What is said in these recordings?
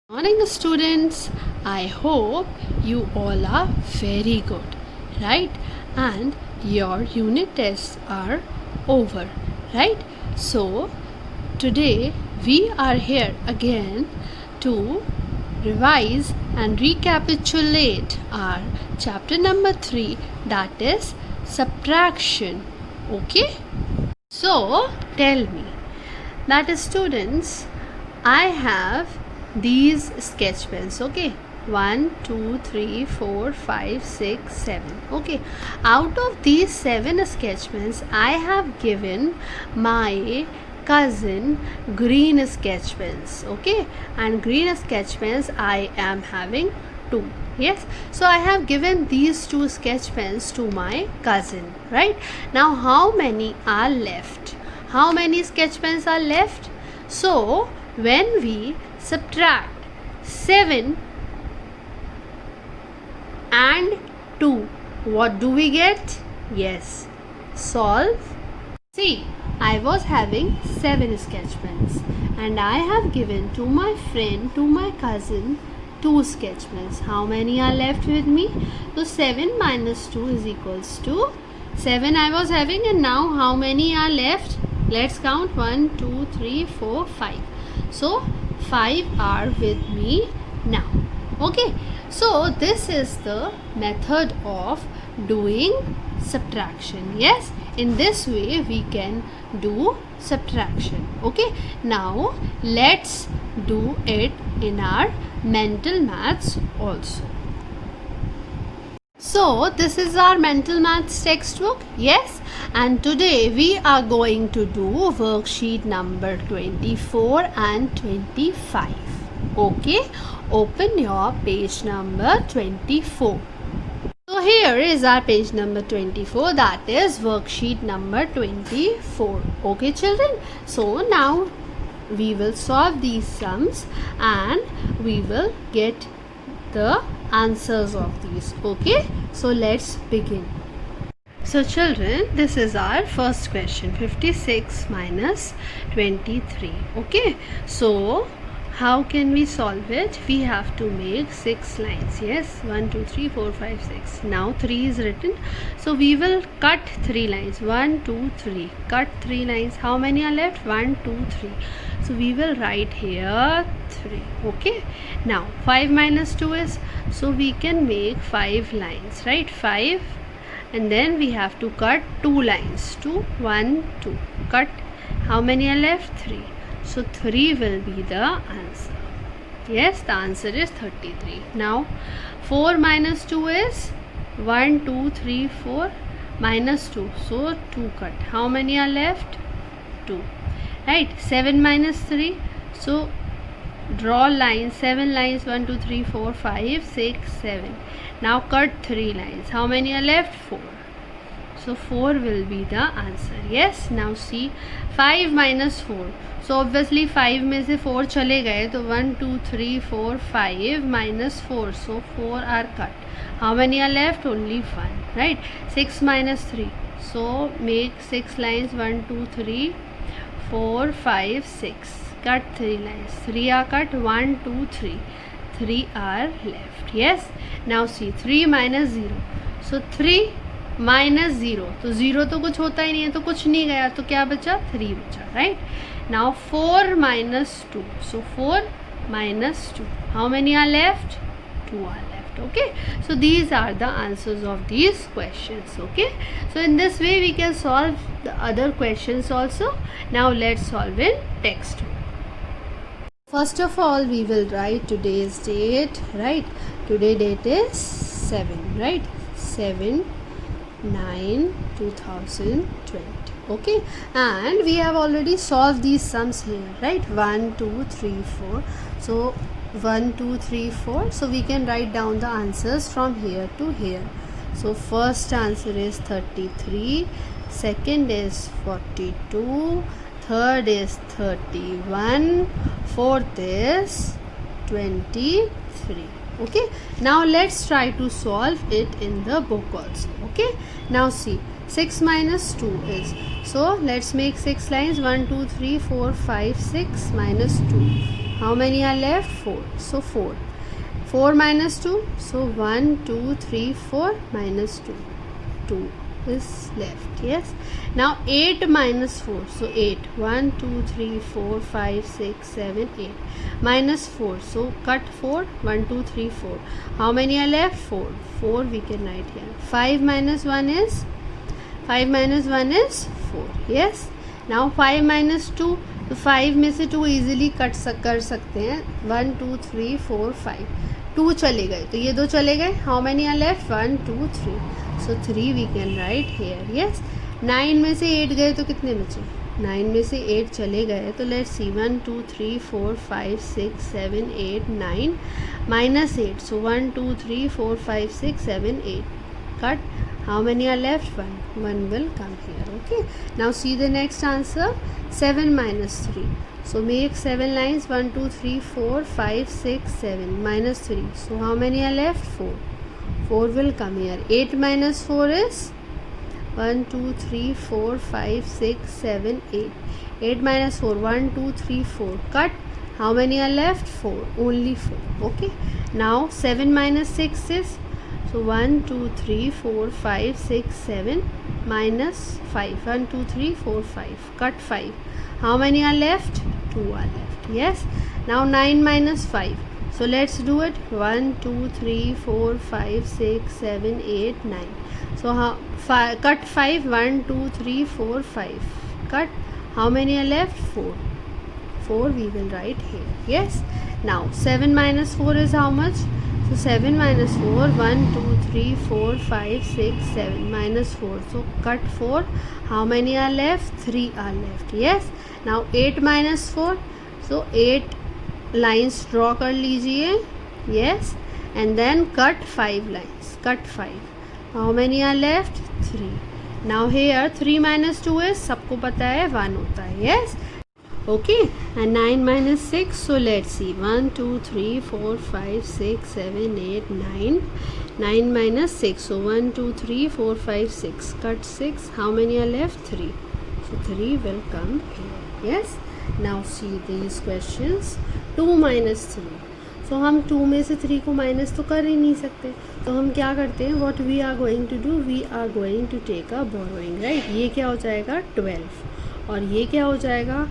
Morning students, I hope you all are very good, right? And your unit tests are over, right? So today we are here again to revise and recapitulate our chapter number 3, that is subtraction. Okay? So tell me that students, I have these sketch pens. Okay, 1 2 3 4 5 6 7. Okay, out of these 7 sketch pens I have given my cousin green sketch pens. Okay, and green sketch pens I am having 2. Yes, so I have given these 2 sketch pens to my cousin. Right, now how many are left? How many sketch pens are left? So when we subtract 7 and 2, what do we get? Yes, solve. See, I was having 7 sketch pens and I have given to my friend, to my cousin, 2 sketch pens. How many are left with me? So 7 minus 2 is equals to 7 I was having, and now how many are left? Let's count. 1 2 3 4 5. So 5 are with me now. Okay, so this is the method of doing subtraction. Yes, in this way we can do subtraction. Okay, now let's do it in our mental maths also. So this is our mental maths textbook. Yes, and today we are going to do worksheet number 24 and 25. Okay, open your page number 24. So here is our page number 24, that is worksheet number 24. Okay children, so now we will solve these sums and we will get the answers of these. Okay, so let's begin. So children, this is our first question, 56 minus 23. Okay, so how can we solve it? We have to make 6 lines. Yes, 1 2 3 4 5 6. Now 3 is written, so we will cut 3 lines. 1 2 3, cut 3 lines. How many are left? 1 2 3. So we will write here 3. Okay, now 5 minus 2 is, so we can make 5 lines, right? 5, and then we have to cut 2 lines. 2 1 2, cut. How many are left? 3. So 3 will be the answer. Yes, the answer is 33. Now 4 minus 2 is 1 2 3 4 minus 2, so 2 cut. How many are left? 2. Right, 7 minus 3, so draw lines, 7 lines, 1 2 3 4 5 6 7. Now cut 3 lines. How many are left? 4. So 4 will be the answer. Yes, now see, 5 minus 4, so obviously 5 में से 4 चले गए, तो 1 2 3 4 5 minus 4, so 4 are cut. How many are left? Only 1. Right, 6 minus 3, so make 6 lines, 1 2 3 4 5 6, cut 3 lines. 3 are cut, 1 2 3, 3 are left. Yes, now see, 3 minus 0, so 3 minus 0, तो 0 तो कुछ होता ही नहीं है, तो कुछ नहीं गया, तो क्या बचा? 3 बचा. Right, now 4 minus 2, so 4 minus 2. How many are left? 2 are left. Okay, so these are the answers of these questions. Okay, so in this way we can solve the other questions also. Now let's solve in textbook. First of all, we will write today's date. Right, today date is 7. Right, 7 9 2020. Okay, and we have already solved these sums here. Right, 1 2 3 4, so 1 2 3 4, so we can write down the answers from here to here. So first answer is 33, second is 42, third is 31, fourth is 23. Okay, now let's try to solve it in the book also. Okay, now see, 6 minus 2 is, so let's make 6 lines, 1 2 3 4 5 6 minus 2. How many are left? 4. So 4. 4 minus 2. So 1, 2, 3, 4 minus 2. 2 is left. Yes. Now 8 minus 4. So 8. 1, 2, 3, 4, 5, 6, 7, 8. Minus 4. So cut 4. 1, 2, 3, 4. How many are left? 4. 4 we can write here. 5 minus 1 is? 5 minus 1 is 4. Yes. Now 5 minus 2. तो 5 में से 2 easily कर सकते हैं. 1, 2, 3, 4, 5. 2 चले गए तो ये 2 चले गए. How many are left? 1, 2, 3. So 3 we can write here. Yes. 9 में से 8 गए तो कितने बचे? 9 में से 8 चले गए तो let's see. 1, 2, 3, 4, 5, 6, 7, 8, 9 minus 8. So 1, 2, 3, 4, 5, 6, 7, 8. Cut. How many are left? 1. 1 will come here. Okay. Now see the next answer. 7 minus 3. So make 7 lines. 1, 2, 3, 4, 5, 6, 7. Minus 3. So how many are left? 4. 4 will come here. 8 minus 4 is? 1, 2, 3, 4, 5, 6, 7, 8. 8 minus 4. 1, 2, 3, 4. Cut. How many are left? 4. Only 4. Okay. Now 7 minus 6 is? So 1, 2, 3, 4, 5, 6, 7 minus 5. 1, 2, 3, 4, 5. Cut 5. How many are left? 2 are left. Yes. Now 9 minus 5. So let's do it. 1, 2, 3, 4, 5, 6, 7, 8, 9. So cut 5. 1, 2, 3, 4, 5. Cut. How many are left? 4. 4 we will write here. Yes. Now 7 minus 4 is how much? So 7 minus 4, 1, 2, 3, 4, 5, 6, 7 minus 4. So cut 4. How many are left? 3 are left. Yes. Now 8 minus 4. So 8 lines draw कर लीजिए. Yes. And then cut 5 lines. Cut 5. How many are left? 3. Now here 3 minus 2 is? सबको पता है 1 होता है. Yes. Okay. And 9 minus 6. So let's see. 1, 2, 3, 4, 5, 6, 7, 8, 9. 9 minus 6. So 1, 2, 3, 4, 5, 6. Cut 6. How many are left? 3. So 3 will come here. Yes. Now see these questions. 2 minus 3. So हम 2 में से 3 को minus तो कर ही नहीं सकते. तो हम क्या करते हैं? What we are going to do? We are going to take a borrowing. Right. ये क्या हो जाएगा? 12. और ये क्या हो जाएगा?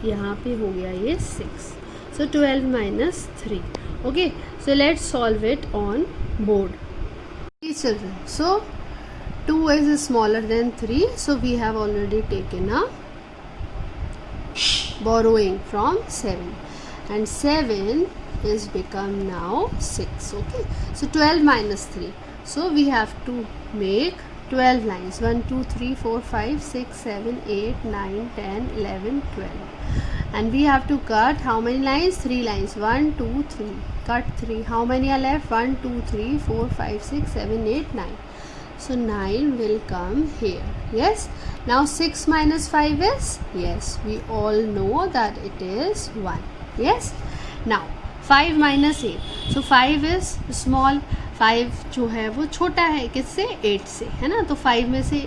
यहाँ पे हो गया ये 6. So 12 minus 3. Okay. So let's solve it on board. Children. So 2 is smaller than 3. So we have already taken a borrowing from 7. And 7 is become now 6. Okay. So 12 minus 3. So we have to make 12 lines. 1, 2, 3, 4, 5, 6, 7, 8, 9, 10, 11, 12. And we have to cut how many lines? 3 lines. 1, 2, 3. Cut 3. How many are left? 1, 2, 3, 4, 5, 6, 7, 8, 9. So 9 will come here. Yes. Now 6 minus 5 is? Yes. We all know that it is 1. Yes. Now 5 minus 8. So 5 is small. 5 जो है वो छोटा है किससे? 8 से, है ना. तो 5 में से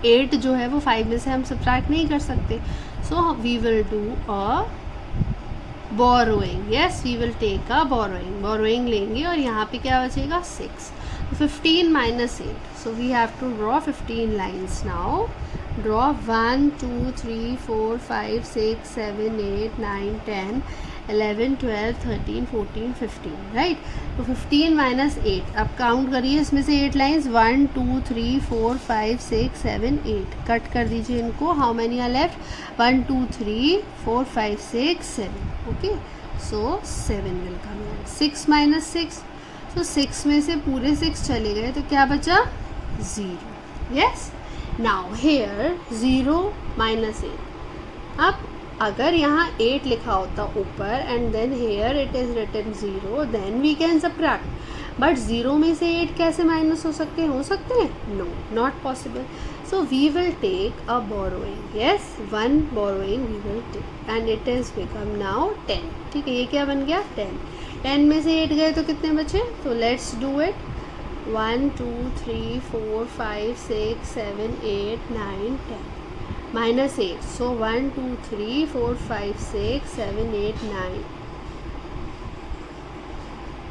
8 जो है वो 5 में से हम सब्ट्रैक्ट नहीं कर सकते. So we will do a borrowing. Yes, we will take a borrowing. Borrowing लेंगे और यहाँ पे क्या बचेगा? 6. 15 minus 8. So we have to draw 15 lines now. Draw 1, 2, 3, 4, 5, 6, 7, 8, 9, 10, 11, 12, 13, 14, 15. Right. तो 15 माइनस 8. अब काउंट करिए इसमें से 8 लाइन्स. 1, 2, 3, 4, 5, 6, 7, 8. कट कर दीजिए इनको. How many are left? 1, 2, 3, 4, 5, 6, 7. Okay. So 7 will come here. 6 minus 6. So 6 में से पूरे 6 चले गए तो क्या बचा? 0. यस. Now here 0 minus 8. अब अगर यहाँ 8 लिखा होता ऊपर and then here it is written 0, then we can subtract. But 0 में से 8 कैसे माइनस हो सकते हैं? No, not possible. So we will take a borrowing. Yes, 1 borrowing we will take and it is become now 10. ठीक है. ये क्या बन गया? 10. 10 में से 8 गए तो कितने बचे? तो let's do it. 1, 2, 3, 4, 5, 6, 7, 8, 9, 10. Minus 8. So 1, 2, 3, 4, 5, 6, 7, 8, 9.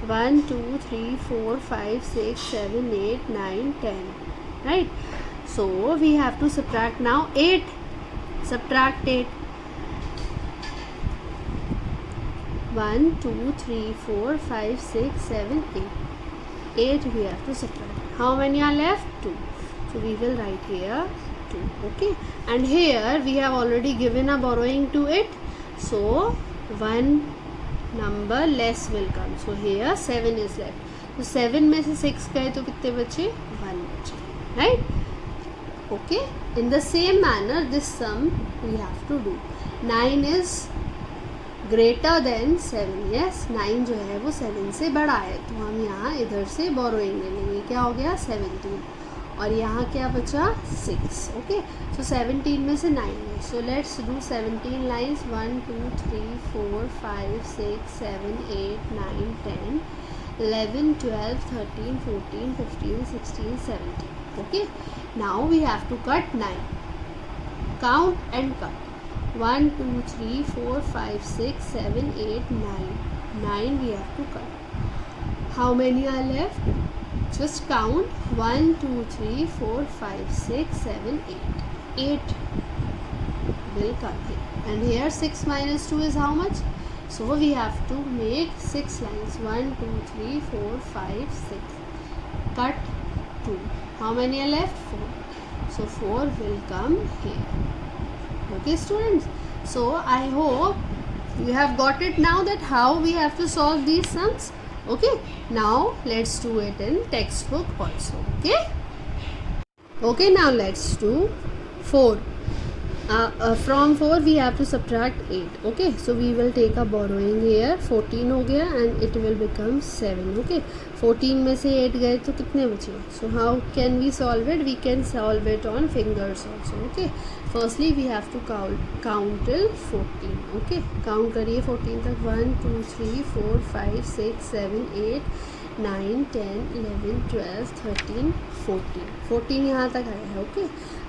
1 2 3 4 5 6 7 8 9 10, right? So we have to subtract now 8. Subtract 8. 1 2 3 4 5 6 7 8. 8 we have to subtract. How many are left? 2. So we will write here 2. Okay, and here we have already given a borrowing to it, so one number less will come. So here 7 is left. So 7 में से 6 गए तो कितने बचे? 1 बचे, right? Okay, in the same manner this sum we have to do. 9 is greater than 7. yes, 9 जो है वो 7 से बड़ा है, तो हम यहाँ इधर से borrowing ले लेंगे. क्या हो गया? 17. और यहाँ क्या बचा? 6. ओके, सो 17 में से 9 है. So let's do 17 lines. 1 2 3 4 5 6 7 8 9 10 11 12 13 14 15 16 17. Okay, now we have to cut 9. Count and cut. 1 2 3 4 5 6 7 8 9. 9 we have to cut. How many are left? Just count. 1 2 3 4 5 6 7 8. 8 will come here, and here 6 minus 2 is how much? So we have to make 6 lines. 1 2 3 4 5 6. Cut 2. How many are left? 4. So 4 will come here. Okay students, so I hope you have got it now that how we have to solve these sums. Okay, now let's do it in textbook also. Okay, now let's do 4. From 4 we have to subtract 8. Okay, so we will take a borrowing here. 14 हो गया and it will become 7. Okay, 14 में से 8 गए तो कितने बचे? So how can we solve it? We can solve it on fingers also. Okay, firstly we have to count till 14. Okay, count करिए 14 तक. 1 2 3 4 5 6 7 8 9 10 11 12 13 14. 14 यहाँ तक आया है. ओके,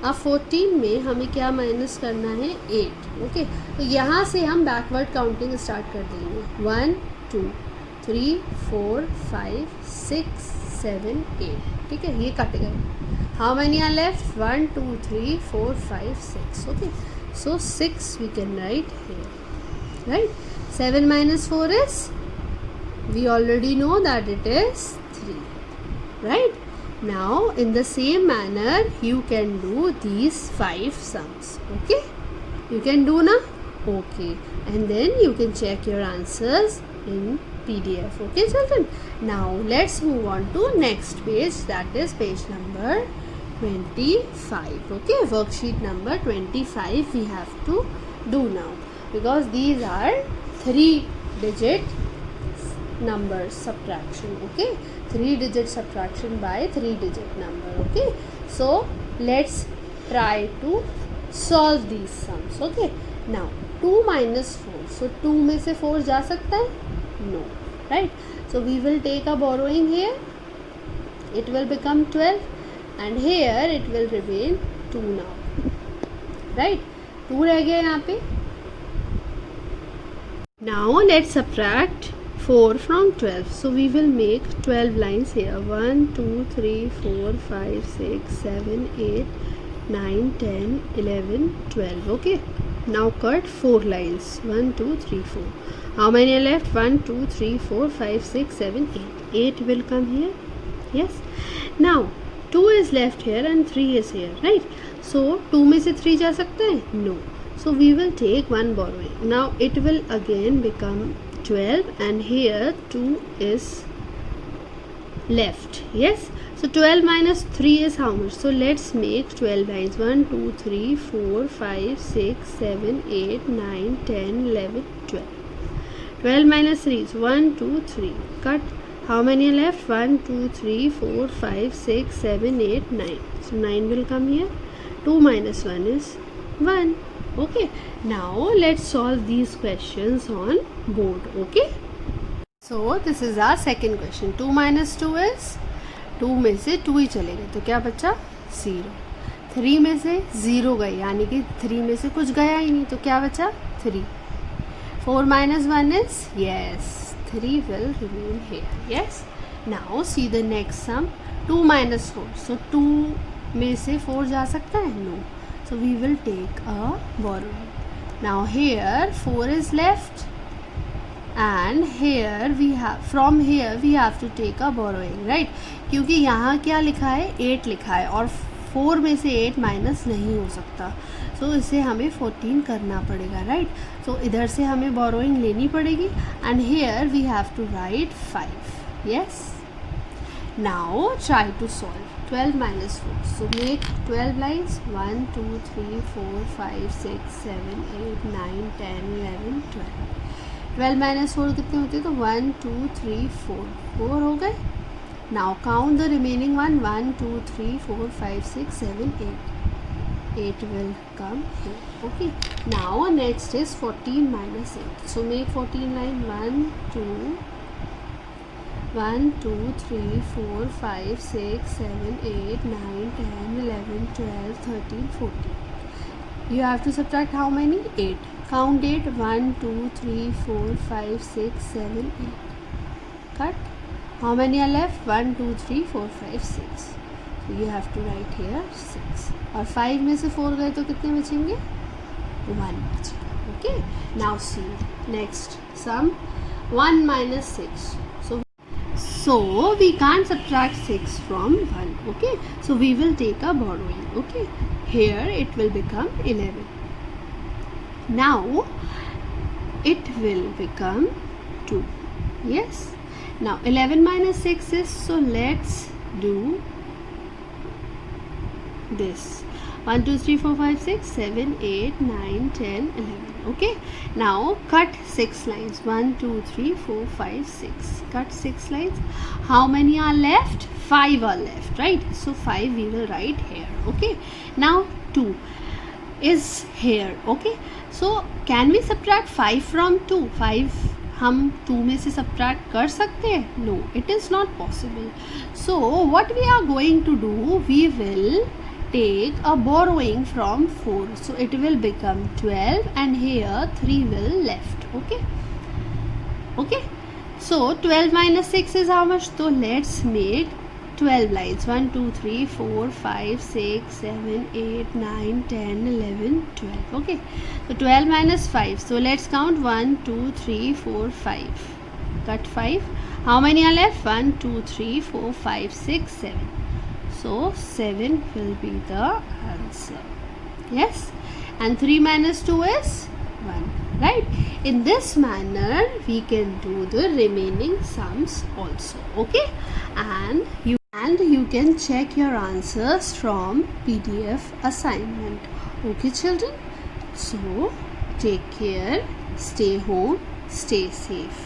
अब 14 में हमें क्या माइनस करना है? 8. ओके, तो यहाँ से हम बैकवर्ड काउंटिंग स्टार्ट कर देंगे. 1 2 3 4 5 6 7 8. ठीक है, ये कट गए. How many are left? 1 2 3 4 5 6. Okay, so 6 we can write here, right? 7 minus 4 is, we already know that it is 3, right? Now in the same manner you can do these 5 sums. Okay, you can do na? Okay, and then you can check your answers in PDF. Okay children, now let's move on to next page, that is page number 25. Okay, worksheet number 25 we have to do now, because these are 3-digit numbers subtraction. Okay, 3-digit subtraction by 3-digit number. Okay, so let's try to solve these sums. Okay, now 2 minus 4. So 2 में से 4 जा सकता है? No, right? So we will take a borrowing here. It will become 12, and here it will remain 2 now, right? 2 रह गया यहाँ पे. Now let's subtract 4 from 12. So we will make 12 lines here. 1 2 3 4 5 6 7 8 9 10 11 12. Okay, now cut 4 lines. 1 2 3 4. How many are left? 1 2 3 4 5 6 7 8. 8 will come here. Yes, now 2 is left here and 3 is here, right? So 2 में से 3 जा सकता है? No. So we will take one borrowing. Now it will again become 12, and here 2 is left. Yes, so 12 minus 3 is how much? So let's make 12 lines. 1 2 3 4 5 6 7 8 9 10 11 12. 12 minus 3 is 1 2 3. Cut. How many are left? 1 2 3 4 5 6 7 8 9. So 9 will come here. 2 minus 1 is 1. Okay, now let's solve these questions on board. Okay, so this is our second question. 2 minus 2 is, 2 में से 2 ही चले गए तो क्या बचा? 0. 3 में से 0 गए, यानी कि 3 में से कुछ गया ही नहीं, तो क्या बचा? 3. 4 minus 1 is, yes, 3 will remain here. Yes. Now see the next sum. 2 minus 4. So 2 में से 4 जा सकता है? No. So we will take a borrowing. Now here 4 is left, and here we have, from here we have to take a borrowing, right? क्योंकि यहाँ क्या लिखा है? 8 लिखा है और 4 में से 8 माइनस नहीं हो सकता, सो इसे हमें 14 करना पड़ेगा, राइट? सो इधर से हमें बोरोइंग लेनी पड़ेगी, and here we have to write 5. Yes, now try to solve 12 minus 4. So make 12 lines. 1 2 3 4 5 6 7 8 9 10 11 12. 12 minus 4 कितने होते हैं? तो 1 2 3 4 4 हो गए. Now count the remaining one. 1 2 3 4 5 6 7 8. 8 will come here. Okay. Now next is 14 minus 8. So make 14 line. 1 2 3 4 5 6 7 8 9 10 11 12 13 14. You have to subtract how many? 8. Count 8. 1 2 3 4 5 6 7 8. Cut. How many are left? 1 2 3 4 5 6. So you have to write here 6. और 5 में से 4 गए तो कितने बचेंगे? 1 बचेगा. Okay. Now see next sum. 1 minus 6. So we can't subtract 6 from 1. Okay. So we will take a borrowing. Okay. Here it will become 11. Now it will become 2. Yes. Now 11 minus 6 is, so let's do this. 1 2 3 4 5 6 7 8 9 10 11. Okay. Now cut 6 lines. 1 2 3 4 5 6. Cut 6 lines. How many are left? 5 are left, right? So 5 we will write here. Okay. Now 2 is here. Okay. So can we subtract 5 from 2? 5 हम 2 में से subtract कर सकते हैं? No, it is not possible. So what we are going to do? We will take a borrowing from 4. So it will become 12, and here 3 will left. Okay. Okay. So 12 minus 6 is how much? So let's make 12 lines. 1 2 3 4 5 6 7 8 9 10 11 12. Okay. So 12 minus 5. So let's count 1 2 3 4 5. Cut 5. How many are left? 1 2 3 4 5 6 7. So 7 will be the answer. Yes. And 3 minus 2 is 1. Right. In this manner we can do the remaining sums also. Okay. And you can check your answers from PDF assignment. Okay children. So take care. Stay home. Stay safe.